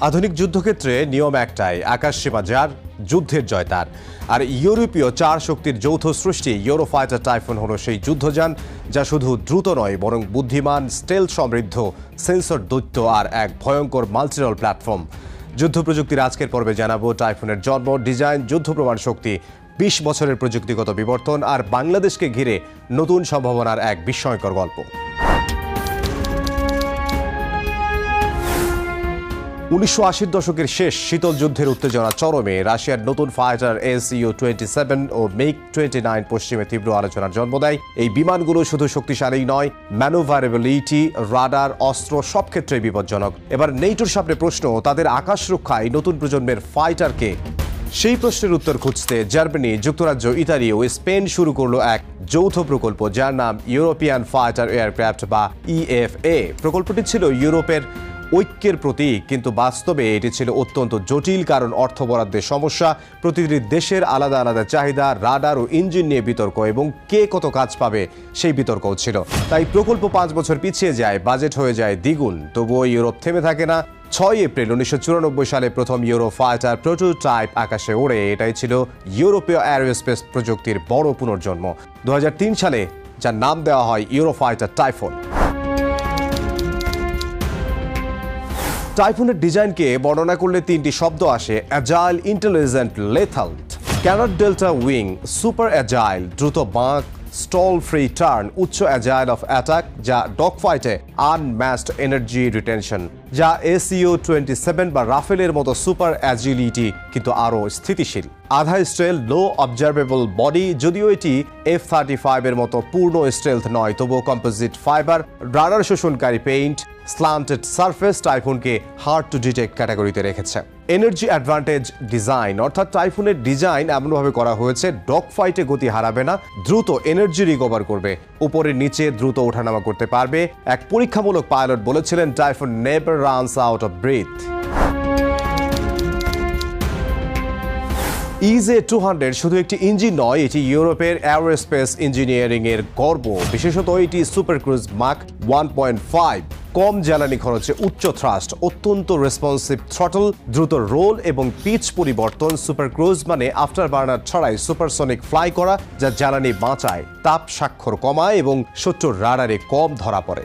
আধুনিক যুদ্ধক্ষেত্রে নিয়ম একটাই, আকাশ সীমা যার, যুদ্ধের জয় তার। আর ইউরোপীয় চার শক্তির যৌথ সৃষ্টি ইউরোফাইটার টাইফুন হলো সেই যুদ্ধযান যা শুধু দ্রুত নয় বরং বুদ্ধিমান, স্টেলথ সমৃদ্ধ, সেন্সর দৈত্য আর এক ভয়ঙ্কর মাল্টিরল প্ল্যাটফর্ম। যুদ্ধ প্রযুক্তির আজকের পর্বে জানাবো টাইফুনের জন্ম, ডিজাইন, যুদ্ধপ্রমাণ শক্তি, ২০ বছরের প্রযুক্তিগত বিবর্তন আর বাংলাদেশকে ঘিরে নতুন সম্ভাবনার এক বিস্ময়কর গল্প। ১৯৮০ দশকের শেষ শীতল যুদ্ধের উত্তেজনা চরমে। রাশিয়ার নতুন ফাইটার SU-27 ও MiG-29 পশ্চিমে তীব্র আলোচনার জন্ম দেয়। এই বিমানগুলো শুধু শক্তিশালী নয়, ম্যানুভারেবিলিটি, রাডার, অস্ত্র সব ক্ষেত্রেই বিপজ্জনক। এবার নেটোর সামনে প্রশ্ন, তাদের আকাশ রক্ষায় নতুন প্রজন্মের ফাইটারকে? সেই প্রশ্নের উত্তর খুঁজতে জার্মানি, যুক্তরাজ্য, ইতালি ও স্পেন শুরু করলো এক যৌথ প্রকল্প যার নাম ইউরোপিয়ান ফাইটার এয়ারক্রাফট বা EFA। প্রকল্পটি ছিল ইউরোপের ঐক্যের প্রতীক, কিন্তু বাস্তবে এটি ছিল অত্যন্ত জটিল, কারণ অর্থ বরাদ্দের সমস্যা, প্রতিটি দেশের আলাদা আলাদা চাহিদা, রাডার ও ইঞ্জিন নিয়ে বিতর্ক এবং কে কত কাজ পাবে সেই বিতর্কও ছিল। তাই প্রকল্প ৫ বছর পিছিয়ে যায়, বাজেট হয়ে যায় দ্বিগুণ। তবুও ইউরোপ থেমে থাকে না। ৬ এপ্রিল ১৯৯৪ সালে প্রথম ইউরো ফাইটার প্রোটোটাইপ আকাশে ওড়ে। এটাই ছিল ইউরোপীয় অ্যারোস্পেস প্রযুক্তির বড় পুনর্জন্ম। ২০০৩ সালে যার নাম দেওয়া হয় ইউরোফাইটার টাইফুন। টাইফুনের ডিজাইনকে বর্ণনা করলে ৩টি শব্দ আসে: agile, intelligent, lethal. Canard delta wing, super agile, দ্রুত বাঁক, স্টল ফ্রি টার্ন, উচ্চ অ্যাজাইল অফ অ্যাটাক, যা ডগ ফাইটে আনম্যাচড এনার্জি রিটেনশন, যা SU-27 বা রাফেলের মতো সুপার অ্যাজিলিটি কিন্তু আরও স্থিতিশীল। আধা স্টেল, লো অবজারভেবল বডি, যদিও এটি F-35 এর মতো পূর্ণ স্টেলথ নয়, তবুও কম্পোজিট ফাইবার, রাডার শোষণকারী পেইন্ট, স্ল্যান্টেড সারফেস টাইফুনকে হার্ড টু ডিটেক্ট ক্যাটাগরিতে রেখেছে। এনার্জি অ্যাডভান্টেজ ডিজাইন, অর্থাৎ টাইফুনের ডিজাইন এমনভাবে করা হয়েছে ডগ ফাইটে গতি হারাবে না, দ্রুত এনার্জি রিকভার করবে, উপরে নিচে দ্রুত ওঠানামা করতে পারবে। এক পরীক্ষামূলক পাইলট বলেছিলেন, typhoon never runs out of breadth. EJ-200 শুধু একটি ইঞ্জিন নয়, এটি ইউরোপের অ্যারোস্পেস ইঞ্জিনিয়ারিং এর গর্ব। বিশেষত এটি সুপার ক্রুজ মাক 1.5, কম জ্বালানি খরচে উচ্চ থ্রাস্ট, অত্যন্ত রেসপন্সিভ থ্রটল, দ্রুত রোল এবং পিচ পরিবর্তন। সুপার ক্রুজ মানে আফটার বার্নার ছাড়াই সুপারসনিক ফ্লাই করা, যা জ্বালানি বাঁচায়, তাপ স্বাক্ষর কমায় এবং শত্রুর রাডারে কম ধরা পড়ে।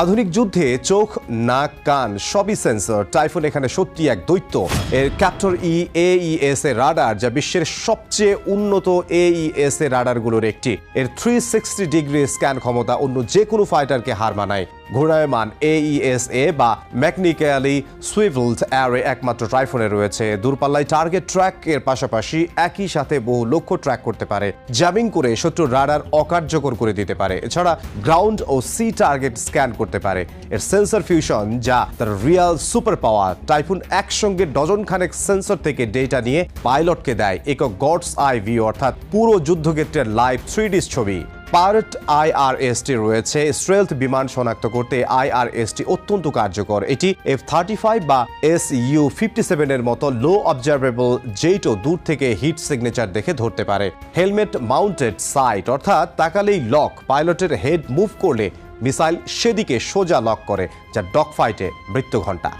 আধুনিক যুদ্ধে চোখ, নাক, কান সবই সেন্সর। টাইফুন এখানে সত্যি এক দৈত্য। এর ক্যাপ্টর AES এর রাডার, যা বিশ্বের সবচেয়ে উন্নত AES এর রাডারগুলোর একটি। এর 360 ডিগ্রি স্ক্যান ক্ষমতা অন্য যে কোনো ফাইটারকে হার মানায়। ঘূর্ণায়মান AESA বা ম্যাকনিক্যালি সুইভেলড অ্যারে একমাত্র টাইফুনে রয়েছে। দূরপাল্লায় টার্গেট ট্র্যাক এর পাশাপাশি একই সাথে বহু লক্ষ্য ট্র্যাক করতে পারে, জ্যামিং করে শত্রুর রাডার অকার্যকর করে দিতে পারে। এছাড়া গ্রাউন্ড ও সি টার্গেট স্ক্যান করতে পারে। এর সেন্সর ফিউশন, যা তার রিয়াল সুপার পাওয়ার। টাইফুন একসঙ্গে ডজন খানেক সেন্সর থেকে ডেটা নিয়ে পাইলটকে দেয় একক গডস আই ভিউ, অর্থাৎ পুরো যুদ্ধক্ষেত্রের লাইভ 3D ছবি। পাইলট IRST রয়েছে। স্ট্রেলথ বিমান শনাক্ত করতে IRST অত্যন্ত কার্যকর। এটি F-35 বা SU-57 এর মতো লো অবজারভেবল জেটও দূর থেকে হিট সিগনেচার দেখে ধরতে পারে। হেলমেট মাউন্টেড সাইট, অর্থাৎ তাকালেই লক, পাইলটের হেড মুভ করলে মিসাইল সেদিকে সোজা লক করে, যা ডগ ফাইটে মৃত্যু ঘণ্টা।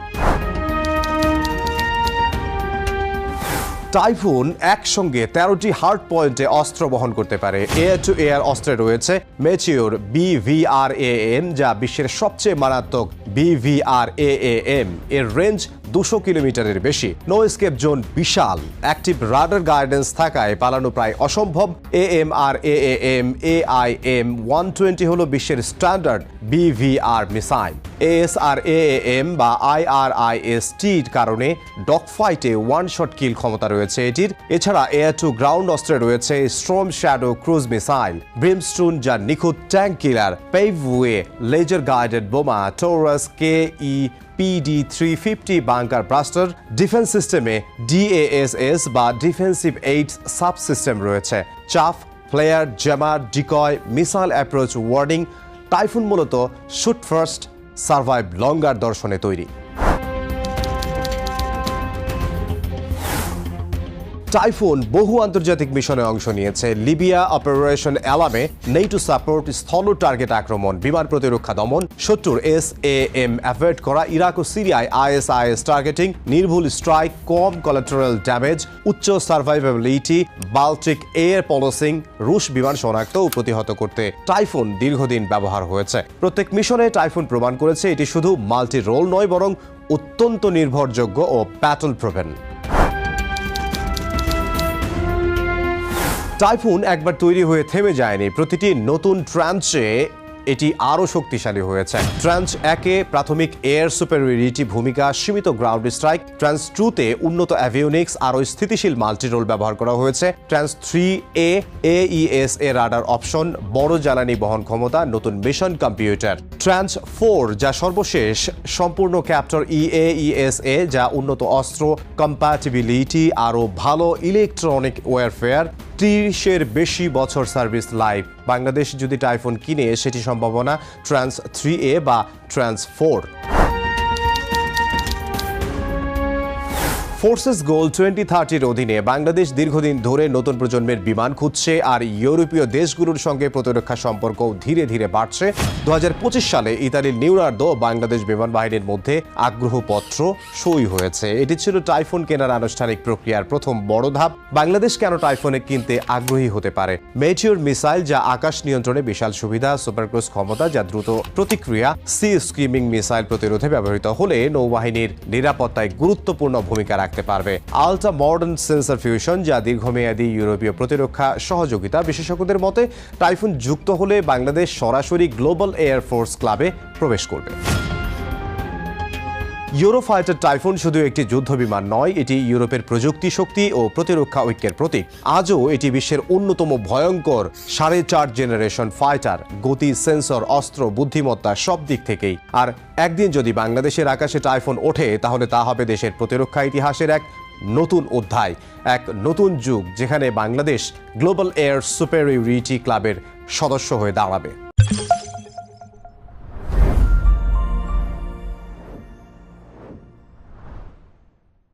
টাইফুন একসঙ্গে 13টি হার্ড পয়েন্টে অস্ত্র বহন করতে পারে। এয়ার টু এয়ার অস্ত্রে রয়েছে মেচিওর BVRAM, যা বিশ্বের সবচেয়ে মারাত্মক BVRAM। এর রেঞ্জ 200 কিলোমিটারের বেশি। নো এসকেপ জোন বিশাল। অ্যাক্টিভ রাডার গাইডেন্স থাকায় পালানো প্রায় অসম্ভব। AMRAAM AIM-120 হলো বিশ্বের স্ট্যান্ডার্ড BVR মিসাইল। ASRAAM বা IRIST-র কারণে ডগ ফাইটে ওয়ান শট কিল ক্ষমতা রয়েছে এটির। এছাড়া এয়ার টু গ্রাউন্ড অস্ত্রে রয়েছে Storm Shadow cruise missile, Brimstone যা নিখুঁত tank killer, Paveway laser guided বোমা, Taurus KE-PD-350 bunker blaster. Defence সিস্টেমে DASS বা ডিফেন্সিভ এইড সাব সিস্টেম রয়েছে। Chaff, flare, jammer, decoy, missile approach warning. Typhoon মূলত shoot first, survive longer দর্শনে তৈরি। Typhoon বহু আন্তর্জাতিক মিশনে অংশ নিয়েছে। লিবিয়া অপারেশন অ্যালামে নেটো সাপোর্ট, স্থল টার্গেট আক্রমণ, বিমান প্রতিরক্ষা দমন, শত্রুর SAM অ্যাভয়েড করা, ইরাক ও সিরিয়ায় ISIS টার্গেটিং, নির্ভুল স্ট্রাইক, কম কোলাটেরাল ড্যামেজ, উচ্চ সার্ভাইভেবিলিটি, বাল্টিক এয়ার পলিসিং, রুশ বিমান শনাক্ত ও প্রতিহত করতে টাইফুন দীর্ঘদিন ব্যবহার হয়েছে। প্রত্যেক মিশনে টাইফুন প্রমাণ করেছে এটি শুধু মাল্টি রোল নয়, বরং অত্যন্ত নির্ভরযোগ্য ও ব্যাটল প্রোভেন। টাইফুন একবার তৈরি হয়ে থেমে যায়নি। প্রতিটি নতুন ট্রান্সে এটি আরও শক্তিশালী হয়েছে। ট্রান্স 1-এ প্রাথমিক এয়ার সুপেরিয়রিটি ভূমিকা, সীমিত গ্রাউন্ড স্ট্রাইক। ট্রান্স 2-তে উন্নত অ্যাভিওনিক্স, আরও স্থিতিশীল মাল্টিরোল ব্যবহার করা হয়েছে। ট্রান্স 3-এ AES রাডার অপশন, বড় জ্বালানি বহন ক্ষমতা, নতুন মিশন কম্পিউটার। ট্রান্স 4 যা সর্বশেষ, সম্পূর্ণ ক্যাপ্টর AES যা উন্নত অস্ত্র, কম্প্যাটিবিলিটি, আরও ভালো ইলেকট্রনিক ওয়ারফেয়ার, 30-এর বেশি বছর সার্ভিস লাইফ। বাংলাদেশ যদি টাইফুন কিনে সেটি সম্ভাবনা ট্রান্স 3A বা ট্রান্স 4। ফোর্সেস গোল 2030-র অধীনে বাংলাদেশ দীর্ঘদিন ধরে নতুন প্রজন্মের বিমান খুঁজছে, আর ইউরোপীয় দেশগুলোর সঙ্গে প্রতিরক্ষা সম্পর্ক ধীরে ধীরে বাড়ছে। 2025 সালে ইতালির নিউরার্দো বাংলাদেশ বিমান বাহিনীর মধ্যে আগ্রহপত্র সই হয়েছে। এটি ছিল টাইফুন কেনার আনুষ্ঠানিক প্রক্রিয়ার প্রথম বড় ধাপ। বাংলাদেশ কেন টাইফুনে কিনতে আগ্রহী হতে পারে? মেটিওর মিসাইল, যা আকাশ নিয়ন্ত্রণে বিশাল সুবিধা, সুপারক্রুজ ক্ষমতা, যা দ্রুত প্রতিক্রিয়া, সি স্কিমিং মিসাইল প্রতিরোধে ব্যবহৃত হলে নৌবাহিনীর নিরাপত্তায় গুরুত্বপূর্ণ ভূমিকা রাখতে পারবে। আলট্রা মডার্ন সেন্সর ফিউশন, যা দীর্ঘমেয়াদী ইউরোপীয় প্রতিরক্ষা সহযোগিতা। বিশেষজ্ঞদের মতে টাইফুন যুক্ত হলে বাংলাদেশ সরাসরি গ্লোবাল এয়ার ফোর্স ক্লাবে প্রবেশ করবে। ইউরোফাইটার টাইফুন শুধু একটি যুদ্ধ বিমান নয়, এটি ইউরোপের প্রযুক্তি শক্তি ও প্রতিরক্ষা ঐক্যের প্রতীক। আজও এটি বিশ্বের অন্যতম ভয়ঙ্কর 4.5 জেনারেশন ফাইটার। গতি, সেন্সর, অস্ত্র, বুদ্ধিমত্তা সব দিক থেকেই। আর একদিন যদি বাংলাদেশের আকাশে টাইফুন ওঠে, তাহলে তা হবে দেশের প্রতিরক্ষা ইতিহাসের এক নতুন অধ্যায়, এক নতুন যুগ, যেখানে বাংলাদেশ গ্লোবাল এয়ার সুপেরিয়রিটি ক্লাবের সদস্য হয়ে দাঁড়াবে।